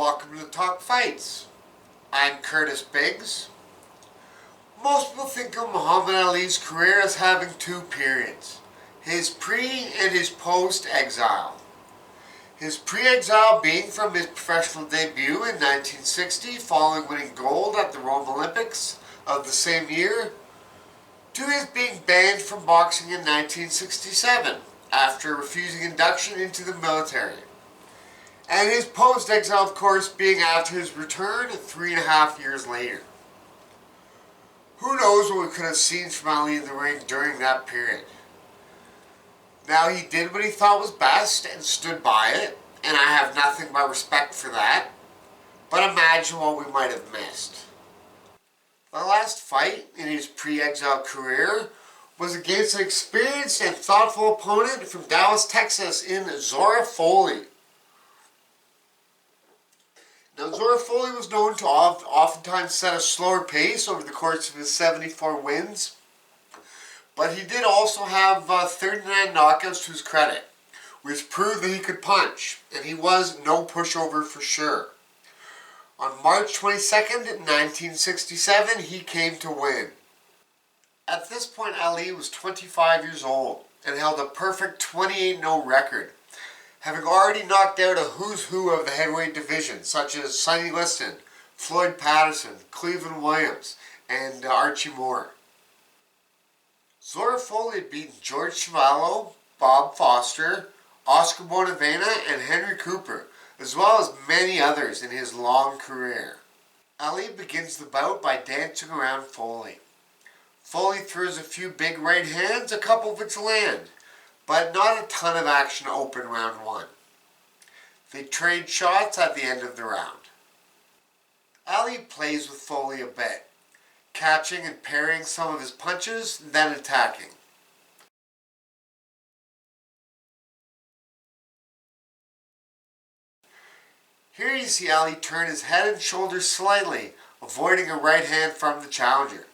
Welcome to Talk Fights. I'm Curtis Biggs. Most people think of Muhammad Ali's career as having two periods, his pre and his post-exile. His pre-exile being from his professional debut in 1960 following winning gold at the Rome Olympics of the same year, to his being banned from boxing in 1967 after refusing induction into the military. And his post-exile, of course, being after his return 3.5 years later. Who knows what we could have seen from Ali in the ring during that period. Now, he did what he thought was best and stood by it, and I have nothing but respect for that. But imagine what we might have missed. The last fight in his pre-exile career was against an experienced and thoughtful opponent from Dallas, Texas in Zora Folley. Now, Zora Folley was known to oftentimes set a slower pace over the course of his 74 wins, but he did also have 39 knockouts to his credit, which proved that he could punch, and he was no pushover for sure. On March 22nd, 1967, he came to win. At this point, Ali was 25 years old and held a perfect 28-0 record, having already knocked out a who's who of the heavyweight division, such as Sonny Liston, Floyd Patterson, Cleveland Williams, and Archie Moore. Zora Folley had beaten George Chuvalo, Bob Foster, Oscar Bonavena, and Henry Cooper, as well as many others in his long career. Ali begins the bout by dancing around Folley. Folley throws a few big right hands, a couple of which land, but not a ton of action open round one. They trade shots at the end of the round. Ali plays with Folley a bit, catching and parrying some of his punches, then attacking. Here you see Ali turn his head and shoulders slightly, avoiding a right hand from the challenger,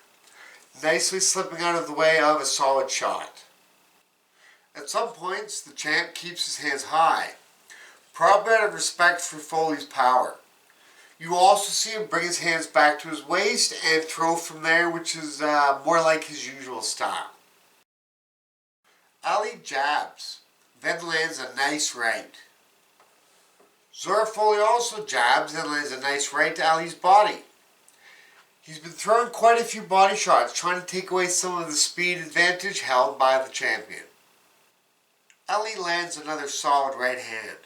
nicely slipping out of the way of a solid shot. At some points, the champ keeps his hands high, probably out of respect for Folley's power. You also see him bring his hands back to his waist and throw from there, which is more like his usual style. Ali jabs, then lands a nice right. Zora Folley also jabs and lands a nice right to Ali's body. He's been throwing quite a few body shots, trying to take away some of the speed advantage held by the champion. Ali lands another solid right hand.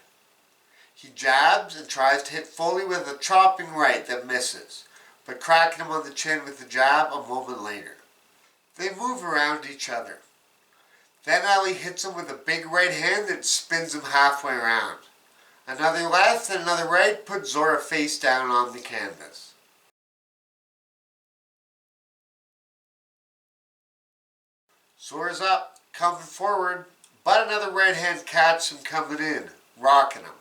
He jabs and tries to hit Folley with a chopping right that misses, but cracking him on the chin with the jab a moment later. They move around each other. Then Ali hits him with a big right hand that spins him halfway around. Another left and another right put Zora face down on the canvas. Zora's up, coming forward, but another right hand catches him coming in, rocking him.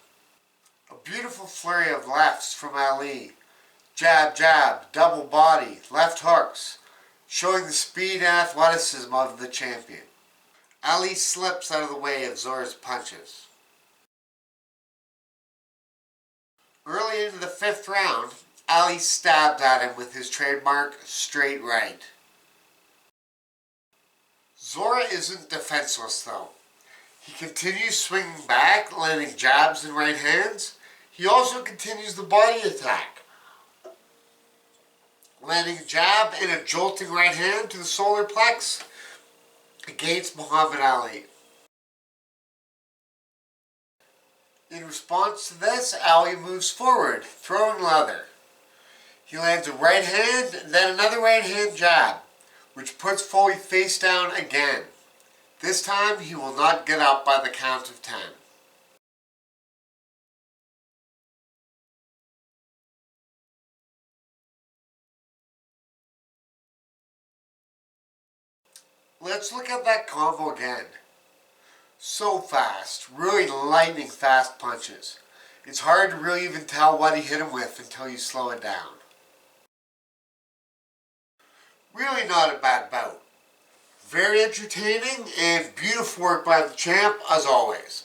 A beautiful flurry of lefts from Ali. Jab, jab, double body, left hooks, showing the speed and athleticism of the champion. Ali slips out of the way of Zora's punches. Early into the 5th round, Ali stabbed at him with his trademark straight right. Zora isn't defenseless though. He continues swinging back, landing jabs and right hands. He also continues the body attack, landing a jab and a jolting right hand to the solar plex against Muhammad Ali. In response to this, Ali moves forward, throwing leather. He lands a right hand and then another right hand jab, which puts Folley face down again. This time, he will not get up by the count of 10. Let's look at that combo again. So fast, really lightning fast punches. It's hard to really even tell what he hit him with until you slow it down. Really not a bad bout. Very entertaining and beautiful work by the champ as always.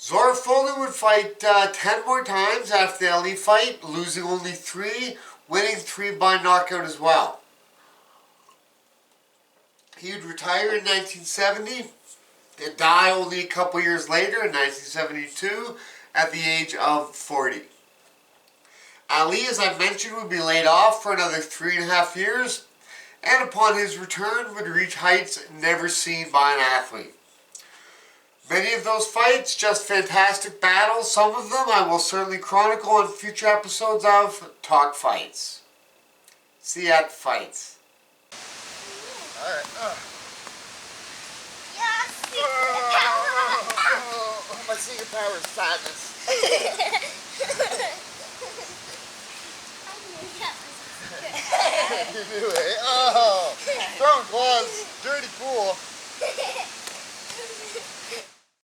Zora Folley would fight 10 more times after the Ali fight, losing only 3, winning 3 by knockout as well. He would retire in 1970 and die only a couple years later in 1972 at the age of 40. Ali, as I mentioned, would be laid off for another 3.5 years, and upon his return would reach heights never seen by an athlete. Many of those fights, just fantastic battles. Some of them I will certainly chronicle in future episodes of Talk Fights. See you at the fights. Alright. Yes! My secret power is sadness. You knew it. Oh! Throwing gloves. Dirty pool.